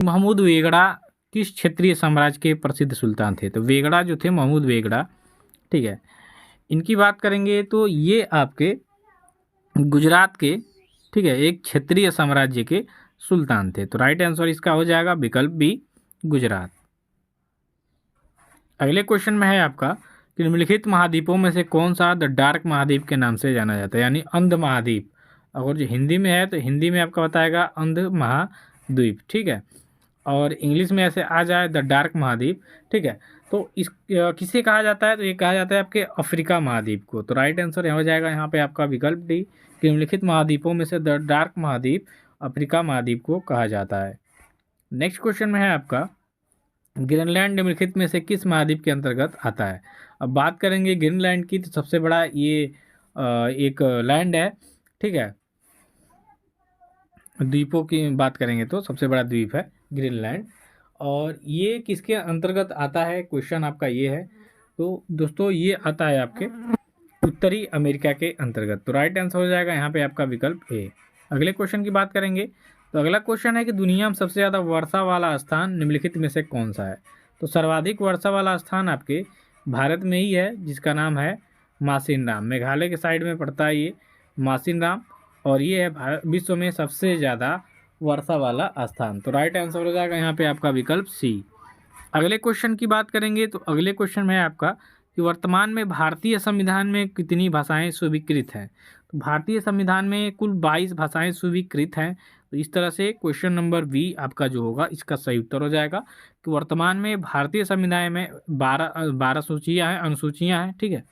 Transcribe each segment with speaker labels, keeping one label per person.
Speaker 1: महमूद वेगड़ा किस क्षेत्रीय साम्राज्य के प्रसिद्ध सुल्तान थे? तो वेगड़ा जो थे, महमूद वेगड़ा, ठीक है, इनकी बात करेंगे तो ये आपके गुजरात के, ठीक है, एक क्षेत्रीय साम्राज्य के सुल्तान थे। तो राइट आंसर इसका हो जाएगा विकल्प बी, गुजरात। अगले क्वेश्चन में है आपका कि निम्नलिखित महाद्वीपों में से कौन सा द डार्क महाद्वीप के नाम से जाना जाता है, यानी अंध महाद्वीप। अगर जो हिंदी में है तो हिंदी में आपका बताएगा अंध महाद्वीप, ठीक है, और इंग्लिश में ऐसे आ जाए द डार्क महाद्वीप, ठीक है। तो इस किसे कहा जाता है? तो ये कहा जाता है आपके अफ्रीका महाद्वीप को। तो राइट आंसर हो जाएगा यहाँ पे आपका विकल्प डी, कि निम्नलिखित महाद्वीपों में से द डार्क महाद्वीप अफ्रीका महाद्वीप को कहा जाता है। नेक्स्ट क्वेश्चन में है आपका ग्रीनलैंड निम्नलिखित में से किस महाद्वीप के अंतर्गत आता है। अब बात करेंगे ग्रीनलैंड की, तो सबसे बड़ा ये एक लैंड है, ठीक है, द्वीपों की बात करेंगे तो सबसे बड़ा द्वीप है ग्रीनलैंड। और ये किसके अंतर्गत आता है, क्वेश्चन आपका ये है। तो दोस्तों ये आता है आपके उत्तरी अमेरिका के अंतर्गत। तो राइट आंसर हो जाएगा यहाँ पे आपका विकल्प ए। अगले क्वेश्चन की बात करेंगे तो अगला क्वेश्चन है कि दुनिया में सबसे ज़्यादा वर्षा वाला स्थान निम्नलिखित में से कौन सा है। तो सर्वाधिक वर्षा वाला स्थान आपके भारत में ही है, जिसका नाम है मासिनराम। मेघालय के साइड में पड़ता है ये मासिनराम, और ये है विश्व में सबसे ज़्यादा वर्षा वाला स्थान। तो राइट आंसर हो जाएगा यहाँ पे आपका विकल्प सी। अगले क्वेश्चन की बात करेंगे तो अगले क्वेश्चन में है आपका कि वर्तमान में भारतीय संविधान में कितनी भाषाएं स्वीकृत हैं। तो भारतीय संविधान में कुल 22 भाषाएं स्वीकृत हैं। तो इस तरह से क्वेश्चन नंबर बी आपका जो होगा इसका सही उत्तर हो जाएगा कि वर्तमान में भारतीय संविधान में 12 सूचियाँ हैं, अनुसूचियाँ हैं, ठीक है,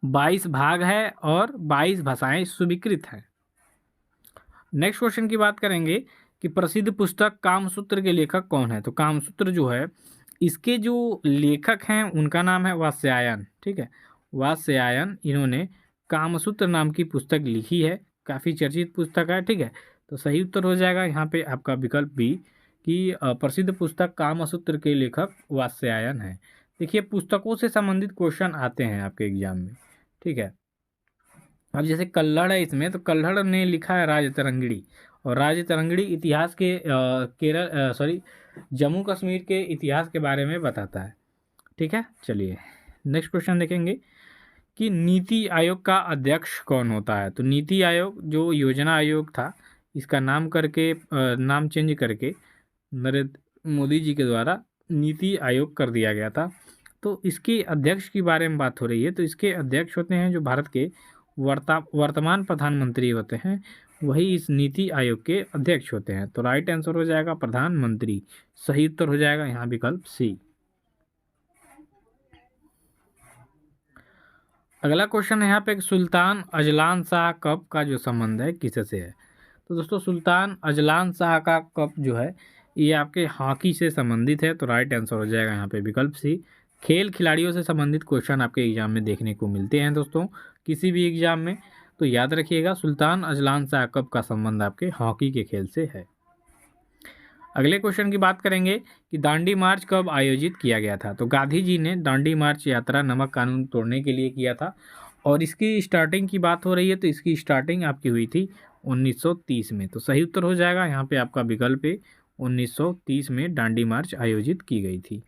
Speaker 1: 22 भाग है और 22 भाषाएं स्वीकृत हैं। नेक्स्ट क्वेश्चन की बात करेंगे कि प्रसिद्ध पुस्तक कामसूत्र के लेखक कौन है। तो कामसूत्र जो है इसके जो लेखक हैं उनका नाम है वात्स्यायन, ठीक है, वात्स्यायन, इन्होंने कामसूत्र नाम की पुस्तक लिखी है, काफ़ी चर्चित पुस्तक है, ठीक है। तो सही उत्तर हो जाएगा यहाँ पे आपका विकल्प बी, कि प्रसिद्ध पुस्तक कामसूत्र के लेखक वात्स्यायन है। देखिए पुस्तकों से संबंधित क्वेश्चन आते हैं आपके एग्जाम में, ठीक है। अब जैसे कल्हड़ है इसमें, तो कल्हड़ ने लिखा है राजतरंगिणी, और राजतरंगिणी इतिहास के जम्मू कश्मीर के इतिहास के बारे में बताता है, ठीक है। चलिए नेक्स्ट क्वेश्चन देखेंगे कि नीति आयोग का अध्यक्ष कौन होता है। तो नीति आयोग जो योजना आयोग था, इसका नाम चेंज करके नरेंद्र मोदी जी के द्वारा नीति आयोग कर दिया गया था। तो इसके अध्यक्ष की बारे में बात हो रही है। तो इसके अध्यक्ष होते हैं जो भारत के वर्तमान प्रधानमंत्री होते हैं, वही इस नीति आयोग के अध्यक्ष होते हैं। तो राइट आंसर हो जाएगा प्रधानमंत्री। सही उत्तर हो जाएगा यहाँ विकल्प सी। अगला क्वेश्चन है यहाँ पे सुल्तान अजलान शाह कप का जो संबंध है किससे है। तो दोस्तों सुल्तान अजलान शाह का कप जो है ये आपके हॉकी से संबंधित है। तो राइट आंसर हो जाएगा यहाँ पे विकल्प सी। खेल खिलाड़ियों से संबंधित क्वेश्चन आपके एग्जाम में देखने को मिलते हैं दोस्तों, किसी भी एग्जाम में। तो याद रखिएगा सुल्तान अजलान शाह कप का संबंध आपके हॉकी के खेल से है। अगले क्वेश्चन की बात करेंगे कि दांडी मार्च कब आयोजित किया गया था। तो गांधी जी ने दांडी मार्च यात्रा नमक कानून तोड़ने के लिए किया था, और इसकी स्टार्टिंग की बात हो रही है तो इसकी स्टार्टिंग आपकी हुई थी 1930 में। तो सही उत्तर हो जाएगा यहाँ पे आपका विकल्प है, 1930 में दांडी मार्च आयोजित की गई थी।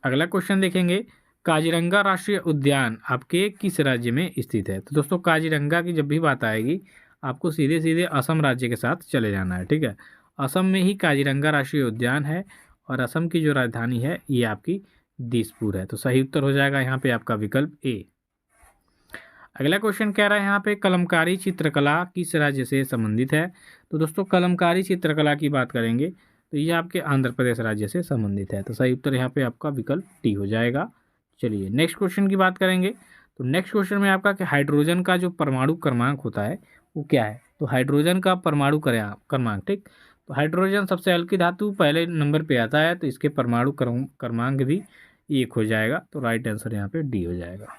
Speaker 1: अगला क्वेश्चन देखेंगे काजीरंगा राष्ट्रीय उद्यान आपके किस राज्य में स्थित है। तो दोस्तों काजीरंगा की जब भी बात आएगी आपको सीधे सीधे असम राज्य के साथ चले जाना है, ठीक है। असम में ही काजीरंगा राष्ट्रीय उद्यान है, और असम की जो राजधानी है ये आपकी दिसपुर है। तो सही उत्तर हो जाएगा यहाँ पे आपका विकल्प ए। अगला क्वेश्चन कह रहा है यहाँ पे कलमकारी चित्रकला किस राज्य से संबंधित है। तो दोस्तों कलमकारी चित्रकला की बात करेंगे तो ये आपके आंध्र प्रदेश राज्य से संबंधित है। तो सही उत्तर यहाँ पे आपका विकल्प डी हो जाएगा। चलिए नेक्स्ट क्वेश्चन की बात करेंगे। तो नेक्स्ट क्वेश्चन में आपका कि हाइड्रोजन का जो परमाणु क्रमांक होता है वो क्या है। तो हाइड्रोजन का परमाणु क्रमांक, ठीक, तो हाइड्रोजन सबसे हल्की धातु पहले नंबर पे आता है, तो इसके परमाणु क्रमांक भी 1 हो जाएगा। तो राइट आंसर यहाँ पे डी हो जाएगा।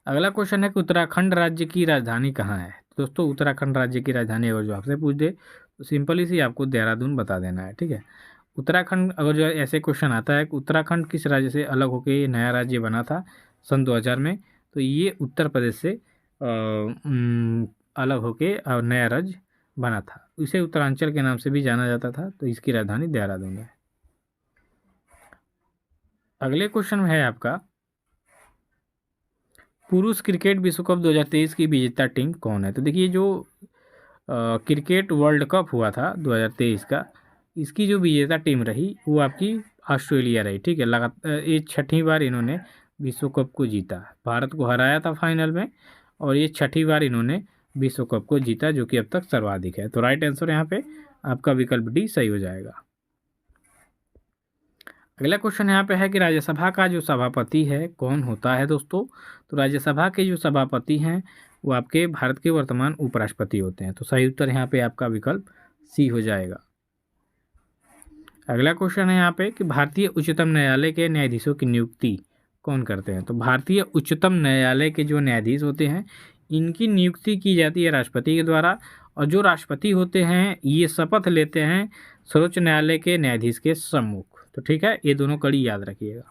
Speaker 1: अगला क्वेश्चन है कि उत्तराखंड राज्य की राजधानी कहाँ है। तो दोस्तों उत्तराखंड राज्य की राजधानी अगर जो आपसे पूछ दे तो सिंपली सी आपको देहरादून बता देना है, ठीक है। उत्तराखंड अगर जो ऐसे क्वेश्चन आता है कि उत्तराखंड किस राज्य से अलग होकर ये नया राज्य बना था सन 2000 में, तो ये उत्तर प्रदेश से अलग होके और नया राज्य बना था। इसे उत्तरांचल के नाम से भी जाना जाता था। तो इसकी राजधानी देहरादून है। अगले क्वेश्चन में है आपका, पुरुष क्रिकेट विश्व कप 2023 की विजेता टीम कौन है। तो देखिए, जो क्रिकेट वर्ल्ड कप हुआ था 2023 का, इसकी जो विजेता टीम रही वो आपकी ऑस्ट्रेलिया रही। ठीक है, लगातार ये 6ठी बार इन्होंने विश्व कप को जीता। भारत को हराया था फाइनल में, और ये 6ठी बार इन्होंने विश्व कप को जीता, जो कि अब तक सर्वाधिक है। तो राइट आंसर यहाँ पे आपका विकल्प डी सही हो जाएगा। अगला क्वेश्चन यहाँ पे है कि राज्यसभा का जो सभापति है कौन होता है दोस्तों। तो राज्यसभा के जो सभापति हैं वो आपके भारत के वर्तमान उपराष्ट्रपति होते हैं। तो सही उत्तर यहाँ पे आपका विकल्प सी हो जाएगा। अगला क्वेश्चन है यहाँ पे कि भारतीय उच्चतम न्यायालय के न्यायाधीशों की नियुक्ति कौन करते हैं। तो भारतीय उच्चतम न्यायालय के जो न्यायाधीश होते हैं इनकी नियुक्ति की जाती है राष्ट्रपति के द्वारा, और जो राष्ट्रपति होते हैं ये शपथ लेते हैं सर्वोच्च न्यायालय के न्यायाधीश के सम्मुख। तो ठीक है, ये दोनों कड़ी याद रखिएगा।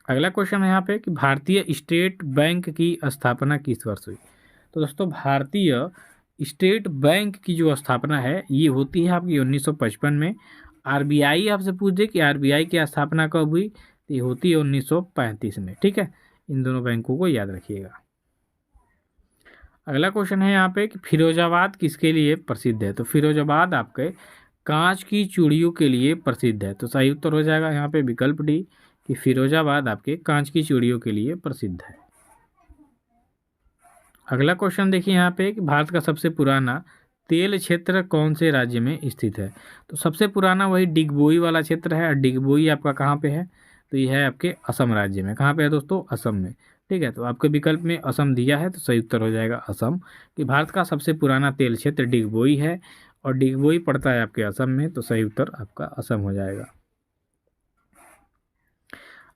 Speaker 1: अगला क्वेश्चन है यहाँ पे कि भारतीय स्टेट बैंक की स्थापना किस वर्ष हुई। तो दोस्तों, भारतीय स्टेट बैंक की जो स्थापना है ये होती है आपकी 1955 में। आरबीआई आपसे पूछ दे कि आरबीआई की स्थापना कब हुई, तो ये होती है 1935 में। ठीक है, इन दोनों बैंकों को याद रखिएगा। अगला क्वेश्चन है यहाँ पे कि फिरोजाबाद किसके लिए प्रसिद्ध है। तो फिरोजाबाद आपके कांच की चूड़ियों के लिए प्रसिद्ध है। तो सही उत्तर हो जाएगा यहाँ पे विकल्प डी कि फिरोजाबाद आपके कांच की चूड़ियों के लिए प्रसिद्ध है। अगला क्वेश्चन देखिए यहाँ पे कि भारत का सबसे पुराना तेल क्षेत्र कौन से राज्य में स्थित है। तो सबसे पुराना वही डिगबोई वाला क्षेत्र है। और डिगबोई आपका कहाँ पे है, तो यह है आपके असम राज्य में। कहाँ पे है दोस्तों, असम में। ठीक है, तो आपके विकल्प में असम दिया है, तो सही उत्तर हो जाएगा असम, कि भारत का सबसे पुराना तेल क्षेत्र डिगबोई है, और डिगबोई पड़ता है आपके असम में। तो सही उत्तर आपका असम हो जाएगा।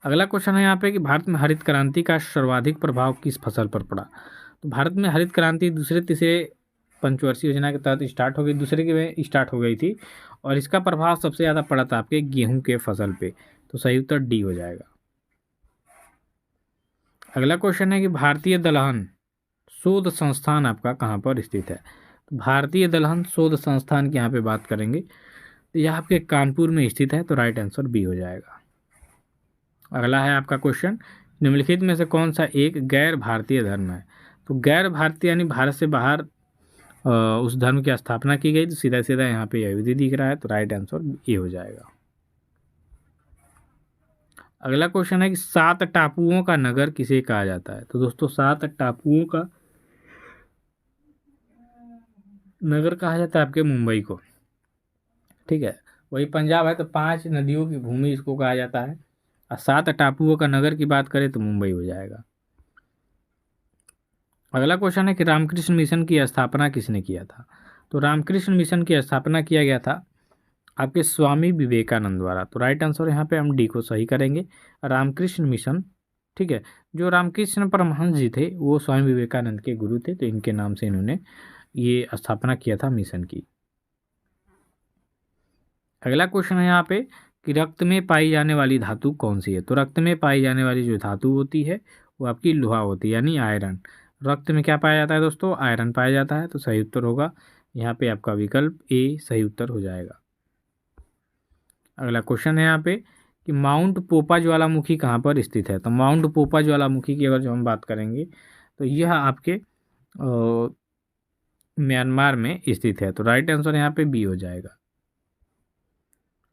Speaker 1: अगला क्वेश्चन है यहाँ पे कि भारत में हरित क्रांति का सर्वाधिक प्रभाव किस फसल पर पड़ा। तो भारत में हरित क्रांति दूसरे तीसरे पंचवर्षीय योजना के तहत स्टार्ट हो गई, दूसरे के में स्टार्ट हो गई थी, और इसका प्रभाव सबसे ज़्यादा पड़ा था आपके गेहूं के फसल पे। तो सही उत्तर डी हो जाएगा। अगला क्वेश्चन है कि भारतीय दलहन शोध संस्थान आपका कहाँ पर स्थित है। तो भारतीय दलहन शोध संस्थान की यहाँ पे बात करेंगे तो यह आपके कानपुर में स्थित है। तो राइट आंसर बी हो जाएगा। अगला है आपका क्वेश्चन, निम्नलिखित में से कौन सा एक गैर भारतीय धर्म है। तो गैर भारतीय यानी भारत से बाहर उस धर्म की स्थापना की गई। तो सीधा सीधा यहाँ पे यहूदी दिख रहा है। तो राइट आंसर ए हो जाएगा। अगला क्वेश्चन है कि 7 टापुओं का नगर किसे कहा जाता है। तो दोस्तों, 7 टापुओं का नगर कहा जाता है आपके मुंबई को। ठीक है, वही पंजाब है तो 5 नदियों की भूमि इसको कहा जाता है, और 7 टापुओं का नगर की बात करें तो मुंबई हो जाएगा। अगला क्वेश्चन है कि रामकृष्ण मिशन की स्थापना किसने किया था। तो रामकृष्ण मिशन की स्थापना किया गया था आपके स्वामी विवेकानंद द्वारा। तो राइट आंसर यहाँ पे हम डी को सही करेंगे, रामकृष्ण मिशन। ठीक है, जो रामकृष्ण परमहंस जी थे वो स्वामी विवेकानंद के गुरु थे, तो इनके नाम से इन्होंने ये स्थापना किया था मिशन की। अगला क्वेश्चन है यहाँ पे कि रक्त में पाई जाने वाली धातु कौन सी है। तो रक्त में पाई जाने वाली जो धातु होती है वो आपकी लोहा होती है, यानी आयरन। रक्त में क्या पाया जाता है दोस्तों, आयरन पाया जाता है। तो सही उत्तर होगा यहाँ पे आपका विकल्प ए सही उत्तर हो जाएगा। अगला क्वेश्चन है यहाँ पे कि माउंट पोपा ज्वालामुखी कहाँ पर स्थित है। तो माउंट पोपा ज्वालामुखी की अगर जो हम बात करेंगे तो यह आपके म्यांमार में स्थित है। तो राइट आंसर यहाँ पे बी हो जाएगा।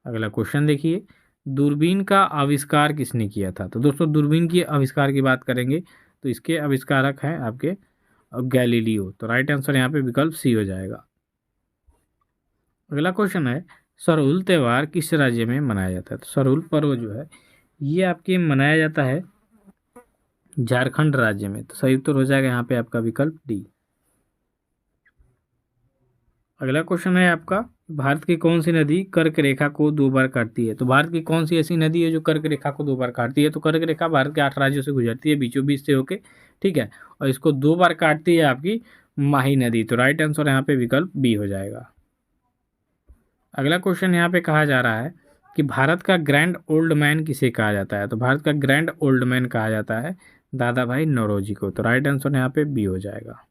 Speaker 1: अगला क्वेश्चन देखिए, दूरबीन का आविष्कार किसने किया था। तो दोस्तों, दूरबीन की आविष्कार की बात करेंगे तो इसके आविष्कारक हैं आपके गैलीलियो। तो राइट आंसर यहाँ पे विकल्प सी हो जाएगा। अगला क्वेश्चन है, सरहुल त्यौहार किस राज्य में मनाया जाता है। तो सरहुल पर्व जो है ये आपके मनाया जाता है झारखंड राज्य में। तो सही उत्तर हो जाएगा यहाँ पे आपका विकल्प डी। अगला क्वेश्चन है आपका, भारत की कौन सी नदी कर्क रेखा को 2 बार काटती है। तो भारत की कौन सी ऐसी नदी है जो कर्क रेखा को 2 बार काटती है। तो कर्क रेखा भारत के 8 राज्यों से गुजरती है बीचों बीच से होके। ठीक है, और इसको 2 बार काटती है आपकी माही नदी। तो राइट आंसर यहाँ पे विकल्प बी हो जाएगा। अगला क्वेश्चन यहाँ पे कहा जा रहा है कि भारत का ग्रैंड ओल्ड मैन किसे कहा जाता है। तो भारत का ग्रैंड ओल्ड मैन कहा जाता है दादा भाई नौरोजी को। तो राइट आंसर यहाँ पे बी हो जाएगा।